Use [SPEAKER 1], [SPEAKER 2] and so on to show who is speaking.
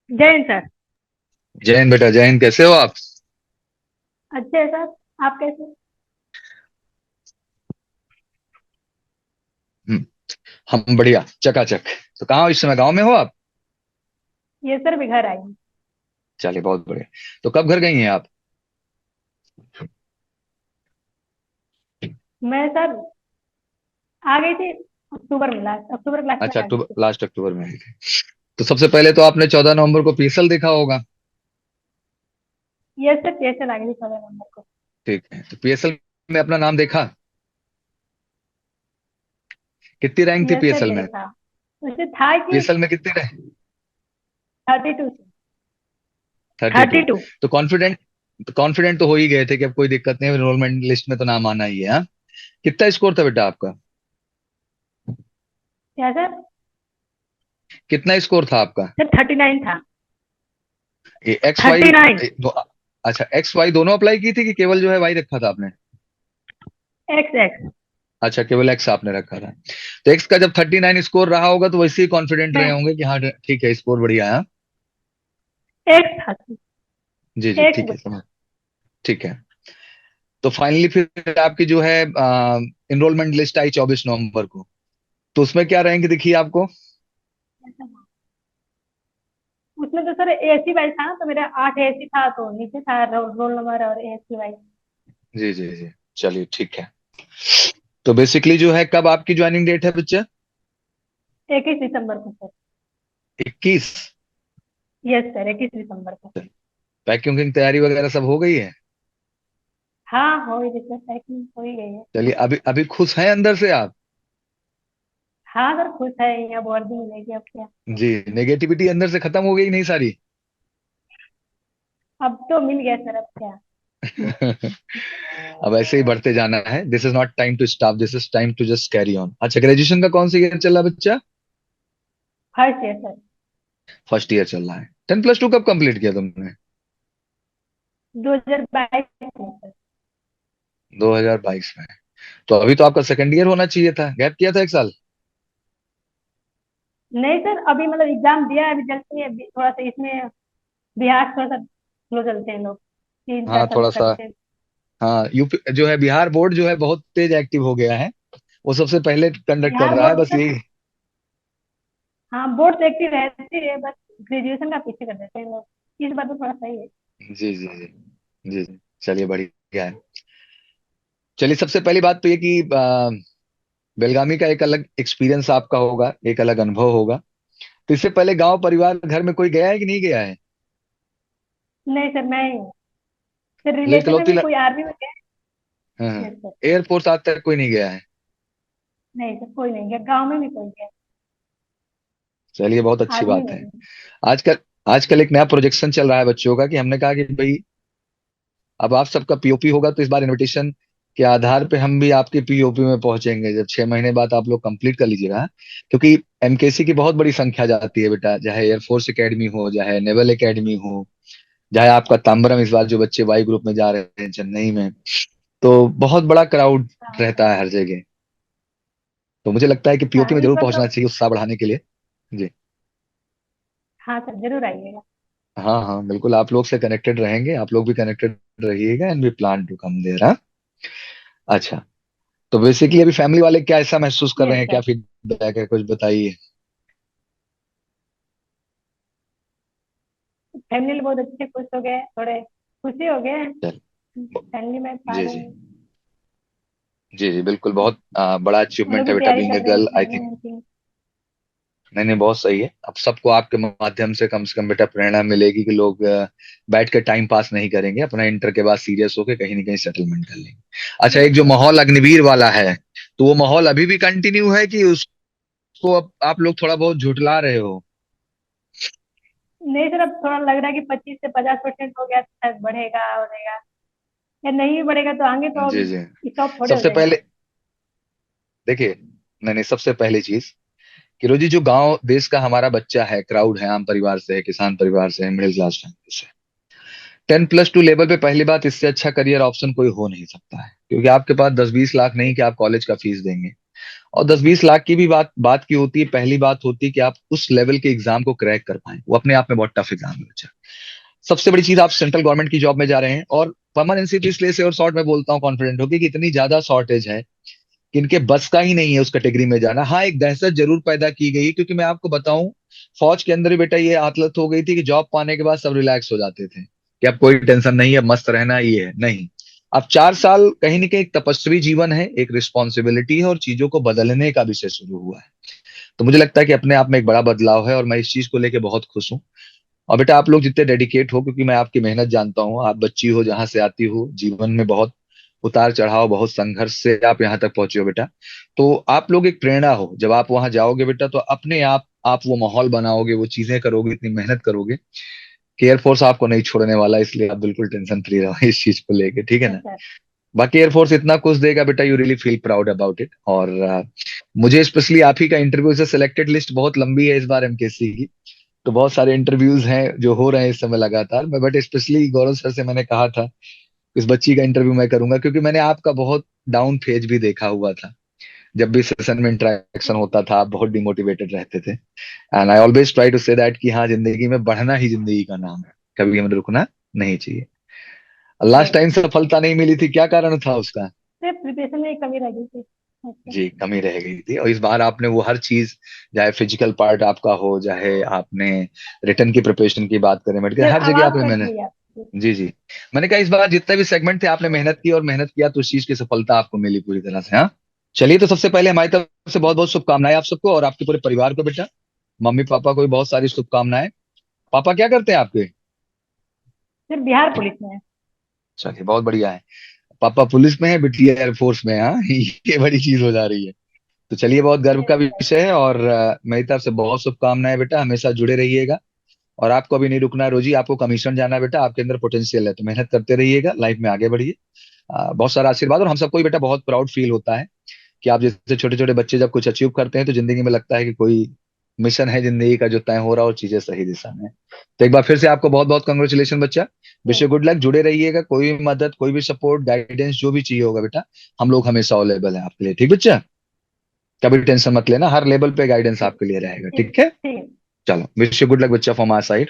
[SPEAKER 1] जय हिंद सर।
[SPEAKER 2] जय हिंद बेटा, जय हिंद। कैसे हो आप?
[SPEAKER 1] अच्छे है सर। आप कैसे हैं?
[SPEAKER 2] हम्म, हम बढ़िया चकाचक। तो कहाँ हो इस समय? गांव में हो आप?
[SPEAKER 1] ये सर भी घर आई हूँ।
[SPEAKER 2] चलिए, बहुत बढ़िया। तो कब घर गई हैं आप?
[SPEAKER 1] मैं सर आ गई थी। अक्टूबर में, लास्ट अक्टूबर लास्ट में
[SPEAKER 2] अच्छा,
[SPEAKER 1] आ गई
[SPEAKER 2] अक्टूबर,
[SPEAKER 1] थी।
[SPEAKER 2] लास्ट अक्टूबर में आई थी। तो सबसे पहले तो आपने 14 नवंबर को पीएसएल देखा होगा।
[SPEAKER 1] ये सर कैसे आ गई थी 14 नंबर को।
[SPEAKER 2] ठीक है, तो पीएसएल में अपना नाम देखा? कितनी रैंक थी
[SPEAKER 1] ये सर
[SPEAKER 2] पीएसएल में?
[SPEAKER 1] देखा। वैसे था कि
[SPEAKER 2] पीएसएल में कितनी रैंक?
[SPEAKER 1] 32 से।
[SPEAKER 2] 32।
[SPEAKER 1] 32।
[SPEAKER 2] तो कॉन्फिडेंट तो हो ही गए थे कि अब कोई दिक्कत नहीं, एनरोलमेंट लिस्ट में तो नाम आना ही है, हाँ? कितना स्कोर था बेटा आपका?
[SPEAKER 1] क्या सर?
[SPEAKER 2] कितना स्कोर था आपका?
[SPEAKER 1] सर 39 था।
[SPEAKER 2] ये एक्स वाई?
[SPEAKER 1] 39।
[SPEAKER 2] अच्छा, एक्स वाई दोनों अप्लाई की थी कि केवल जो है वाई रखा था आपने?
[SPEAKER 1] X x.
[SPEAKER 2] अच्छा, केवल एक्स आपने रखा था। तो एक्स का जब 39 स्कोर रहा होगा तो वैसे ही कॉन्फिडेंट रहे
[SPEAKER 1] नहीं,
[SPEAKER 2] होंगे कि हाँ ठीक है, स्कोर बढ़िया है।
[SPEAKER 1] एक्स था।
[SPEAKER 2] जी जी,
[SPEAKER 1] एक्स
[SPEAKER 2] ठीक है,
[SPEAKER 1] बोला।
[SPEAKER 2] समझ। ठीक है। तो फाइनली फिर आपकी जो है एनरोलमेंट लिस्ट आई 24 नवंबर को। तो उसमें क्या रैंक दिखी आपको?
[SPEAKER 1] उसमें तो सर एसी वाइज था ना, तो मेरा 8 एसी था, तो नीचे था रोल नंबर और एसी वाइज।
[SPEAKER 2] जी जी जी, चलिए ठीक है। तो बेसिकली जो है, कब आपकी ज्वाइनिंग डेट है बच्चा?
[SPEAKER 1] 21 दिसंबर को सर।
[SPEAKER 2] 21?
[SPEAKER 1] यस सर, 21 दिसंबर को।
[SPEAKER 2] पैकिंग की तैयारी वगैरह सब हो गई है?
[SPEAKER 1] हाँ, हो ही गई, पैकिंग हो ही गई है।
[SPEAKER 2] चलिए, अभी अभी खुश हैं अंदर से आप?
[SPEAKER 1] हाँ सर, खुश है, यहाँ वर्दी मिलेगी अब क्या।
[SPEAKER 2] जी। नेगेटिविटी अंदर से खत्म हो गई नहीं सारी?
[SPEAKER 1] अब तो मिल गया सर, अब क्या।
[SPEAKER 2] अब ऐसे ही बढ़ते जाना है। This is not time to stop, this is time to just carry on. अच्छा, ग्रेजुएशन का कौन सा ईयर चल रहा है बच्चा?
[SPEAKER 1] First year sir.
[SPEAKER 2] First year चल रहा है। 10+2 कब कंप्लीट किया तुमने?
[SPEAKER 1] 2022 में सर।
[SPEAKER 2] 2022 में? तो अभी तो आपका सेकंड ईयर होना चाहिए था, गैप किया था 1 साल।
[SPEAKER 1] नहीं सर, अभी मतलब एग्जाम दिया है, अभी जल्द में थोड़ा सा इसमें बिहार थोड़ा सा स्लो चलते हैं लोग, तीन चार
[SPEAKER 2] हाँ,
[SPEAKER 1] साल
[SPEAKER 2] थोड़ा
[SPEAKER 1] तक
[SPEAKER 2] सा।
[SPEAKER 1] करते हैं।
[SPEAKER 2] हाँ, यूपी जो है, बिहार बोर्ड जो है बहुत तेज एक्टिव हो गया है। वो सबसे पहले कंडक्ट कर
[SPEAKER 1] बिहार
[SPEAKER 2] रहा है,
[SPEAKER 1] बोर्ड
[SPEAKER 2] बस
[SPEAKER 1] सर।
[SPEAKER 2] यही।
[SPEAKER 1] हाँ, बोर्ड तो एक्टिव रहती है, बस ग्रेजुएशन का पीछे कर देते हैं लोग, इस बात तो थोड़ा सही है।
[SPEAKER 2] जी जी जी। जी जी, चलिए बढ़िया है। चलिए, सबसे पहली बात तो ये कि बेलगामी का एक अलग एक्सपीरियंस आपका होगा, एक अलग अनुभव होगा। तो इससे पहले गांव परिवार घर में कोई गया है कि नहीं गया है?
[SPEAKER 1] नहीं सर, मैं ही हूँ। सर
[SPEAKER 2] मतलब
[SPEAKER 1] रिलेशन में
[SPEAKER 2] इकलौती
[SPEAKER 1] भी कोई आर्मी में गया है?
[SPEAKER 2] हाँ,
[SPEAKER 1] यस सर।
[SPEAKER 2] एयरफोर्स आज तक कोई नहीं गया है?
[SPEAKER 1] नहीं सर, कोई नहीं गया, गाँव में भी कोई गया।
[SPEAKER 2] चलिए, बहुत अच्छी
[SPEAKER 1] आर्मी
[SPEAKER 2] बात
[SPEAKER 1] में
[SPEAKER 2] है।
[SPEAKER 1] भी।
[SPEAKER 2] आजकल आजकल एक नया प्रोजेक्शन चल रहा है बच्चों का, कि हमने कहा कि भाई अब आप सबका पीओपी होगा, तो इस बार इनविटेशन के आधार पे हम भी आपके पीओपी में पहुंचेंगे, जब 6 महीने बाद आप लोग कंप्लीट कर लीजिएगा। क्योंकि एमकेसी की बहुत बड़ी संख्या जाती है बेटा, चाहे एयरफोर्स एकेडमी हो, चाहे नेवल एकेडमी हो, चाहे आपका ताम्बरम, इस बार जो बच्चे वाई ग्रुप में जा रहे हैं चेन्नई में, तो बहुत बड़ा क्राउड
[SPEAKER 1] हाँ सर।
[SPEAKER 2] रहता है हर जगह। तो मुझे लगता है कि
[SPEAKER 1] हाँ,
[SPEAKER 2] पीओपी में
[SPEAKER 1] इस
[SPEAKER 2] जरूर
[SPEAKER 1] बार तो।
[SPEAKER 2] पहुंचना चाहिए, उत्साह बढ़ाने के लिए। जी।
[SPEAKER 1] हाँ सर, जरूर आइएगा।
[SPEAKER 2] हाँ हाँ, बिल्कुल, आप लोग से कनेक्टेड रहेंगे, आप लोग भी कनेक्टेड रहिएगा, and we plan to come there. हाँ। अच्छा। तो बेसिकली अभी फैमिली वाले क्या ऐसा महसूस कर रहे
[SPEAKER 1] यस
[SPEAKER 2] हैं, क्या
[SPEAKER 1] सर।
[SPEAKER 2] फीडबैक है, कुछ बताइए।
[SPEAKER 1] फैमिली बहुत अच्छे खुश हो गए, थोड़े खुशी हो गए।
[SPEAKER 2] चल।
[SPEAKER 1] फैमिली में पा
[SPEAKER 2] जी
[SPEAKER 1] रहे
[SPEAKER 2] जी।
[SPEAKER 1] हैं।
[SPEAKER 2] जी जी, बिल्कुल, बहुत बड़ा
[SPEAKER 1] वो लोग
[SPEAKER 2] अचीवमेंट
[SPEAKER 1] भी
[SPEAKER 2] है बेटा,
[SPEAKER 1] तैयारी
[SPEAKER 2] बीइंग अ
[SPEAKER 1] कर रहे हैं
[SPEAKER 2] गर्ल, आई थिंक।
[SPEAKER 1] गवर्नमेंट की।
[SPEAKER 2] नहीं नहीं, बहुत सही है। अब सबको आपके माध्यम से कम बेटा प्रेरणा मिलेगी कि लोग बैठ के टाइम पास नहीं करेंगे, अपना इंटर के बाद सीरियस होके कहीं ना कहीं सेटलमेंट कर लेंगे। अच्छा,
[SPEAKER 1] यस
[SPEAKER 2] एक जो
[SPEAKER 1] सर।
[SPEAKER 2] माहौल अग्निवीर वाला है, तो वो माहौल अभी भी कंटिन्यू है कि उसको अब आप लोग थोड़ा बहुत झुठला रहे हो?
[SPEAKER 1] नहीं सर, अब थोड़ा लग रहा है कि 25 से 50% हो गया, तो शायद बढ़ेगा बढ़ेगा, या नहीं भी बढ़ेगा तो आगे तो
[SPEAKER 2] जी
[SPEAKER 1] अब
[SPEAKER 2] जी।
[SPEAKER 1] स्टॉप थोड़े हो
[SPEAKER 2] सबसे
[SPEAKER 1] जाएगा।
[SPEAKER 2] पहले देखिए, नहीं नहीं, सबसे पहली चीज कि रोजी, जो गांव देश का हमारा बच्चा है, क्राउड है, आम परिवार से है, किसान परिवार से है, मिडिल क्लास फैमिली से, 10+2 लेवल पे, पहली बात, इससे अच्छा करियर ऑप्शन कोई हो नहीं सकता है, क्योंकि आपके पास 10-20 लाख नहीं कि आप कॉलेज का फीस देंगे। और 10-20 लाख की भी बात की होती है। पहली बात होती है कि आप उस लेवल के एग्जाम को क्रैक कर पाए, वो अपने आप में बहुत टफ एग्जाम है बच्चा। सबसे बड़ी चीज, आप सेंट्रल गवर्नमेंट की जॉब में जा रहे हैं, और परमानेंसी तो इसलिए से और शॉर्ट में बोलता हूँ कॉन्फिडेंट होगी कि इतनी ज्यादा शॉर्टेज है कि इनके बस का ही नहीं है उस कैटेगरी में जाना। हाँ, एक दहशत जरूर पैदा की गई, क्योंकि मैं आपको बताऊं, फौज के अंदर भी बेटा ये आदत हो गई थी कि जॉब पाने के बाद सब रिलैक्स हो जाते थे कि अब कोई टेंशन नहीं है, मस्त रहना ही है। नहीं, अब 4 साल कहीं ना कहीं एक तपस्वी जीवन है, एक रिस्पॉन्सिबिलिटी है, और चीजों को बदलने का विषय शुरू हुआ है। तो मुझे लगता है कि अपने आप में एक बड़ा बदलाव है, और मैं इस चीज को लेके बहुत खुश हूँ। और बेटा आप लोग जितने डेडिकेट हो, क्योंकि मैं आपकी मेहनत जानता हूँ, आप बच्ची हो जहां से आती हो, जीवन में बहुत उतार चढ़ाव, बहुत संघर्ष से आप यहाँ तक पहुंचे हो बेटा। तो आप लोग एक प्रेरणा हो। जब आप वहां जाओगे बेटा, तो अपने आप वो माहौल बनाओगे, वो चीजें करोगे, इतनी मेहनत करोगे कि एयरफोर्स आपको नहीं छोड़ने वाला। इसलिए आप बिल्कुल टेंशन फ्री रहो इस चीज को लेके, ठीक है ना।
[SPEAKER 1] अच्छा।
[SPEAKER 2] बाकी एयरफोर्स इतना कुछ देगा बेटा, you really feel proud about it. और मुझे स्पेशली आप ही का इंटरव्यू से सिलेक्टेड लिस्ट बहुत लंबी है इस बार एमकेसी की। तो बहुत सारे इंटरव्यूज हैं जो हो रहे हैं इस समय लगातार। मैं बट स्पेशली गौरव सर से मैंने कहा था इस बच्ची का इंटरव्यू मैं करूंगा, क्योंकि मैंने आपका बहुत डाउन फेज भी देखा हुआ था। जब भी सेशन में इंटरेक्शन होता था, आप बहुत डिमोटिवेटेड रहते थे। And I always try to say that कि हाँ, जिंदगी में बढ़ना ही जिंदगी का नाम है, कभी हमें रुकना नहीं चाहिए। Last
[SPEAKER 1] yes.
[SPEAKER 2] टाइम सफलता नहीं मिली थी, क्या कारण था उसका?
[SPEAKER 1] सिर्फ प्रिपरेशन में ही कमी रह गई थी। अच्छा।
[SPEAKER 2] जी, कमी रह गई थी। और इस बार आपने वो हर चीज, चाहे फिजिकल पार्ट आपका हो, चाहे आपने रिटर्न की प्रिपरेशन की बात करें, मेडिकल,
[SPEAKER 1] यस,
[SPEAKER 2] हर जगह
[SPEAKER 1] आवाज
[SPEAKER 2] आपने
[SPEAKER 1] कट
[SPEAKER 2] मैंने।
[SPEAKER 1] गई आपकी।
[SPEAKER 2] जी जी, मैंने कहा इस बार जितने भी सेगमेंट थे आपने मेहनत की और मेहनत किया, तो उस चीज की सफलता आपको मिली पूरी तरह से। हाँ, चलिए, तो सबसे पहले हमारी तरफ से बहुत बहुत शुभकामनाएं आप सबको और आपके पूरे परिवार को बेटा। मम्मी पापा को भी बहुत सारी शुभकामनाएं। पापा क्या करते हैं आपके?
[SPEAKER 1] सिर्फ बिहार पुलिस में है।
[SPEAKER 2] चलिए, बहुत बढ़िया है। पापा पुलिस में है, बिटिया एयरफोर्स में है। हाँ ये बड़ी चीज हो जा रही है। तो चलिए, बहुत गर्व का विषय है, और मेरी तरफ से बहुत शुभकामनाएं बेटा। हमेशा जुड़े रहिएगा, और आपको अभी नहीं रुकना है रोजी, आपको कमीशन जाना है बेटा। आपके अंदर पोटेंशियल है, तो मेहनत करते रहिएगा, लाइफ में आगे बढ़िए। बहुत सारा आशीर्वाद। और हम सबको भी बेटा बहुत प्राउड फील होता है कि आप जैसे छोटे छोटे बच्चे जब कुछ अचीव करते हैं, तो जिंदगी में लगता है कि कोई मिशन है जिंदगी का जो तय हो रहा हो, चीजें सही दिशा में है। तो एक बार फिर से आपको बहुत बहुत कंग्रेचुलेशन बच्चा। Wish
[SPEAKER 1] yes.
[SPEAKER 2] You good luck. जुड़े रहिएगा, कोई भी मदद, कोई भी सपोर्ट, गाइडेंस जो भी चाहिए होगा बेटा, हम लोग हमेशा अवेलेबल है आपके लिए। ठीक बच्चा, कभी टेंशन मत लेना, हर लेवल पे गाइडेंस
[SPEAKER 1] ठीक।
[SPEAKER 2] आपके लिए रहेगा,
[SPEAKER 1] ठीक।
[SPEAKER 2] ठीक है।
[SPEAKER 1] ठीक।
[SPEAKER 2] चलो, विश यू गुड लक बच्चा फ्रॉम आवर साइड।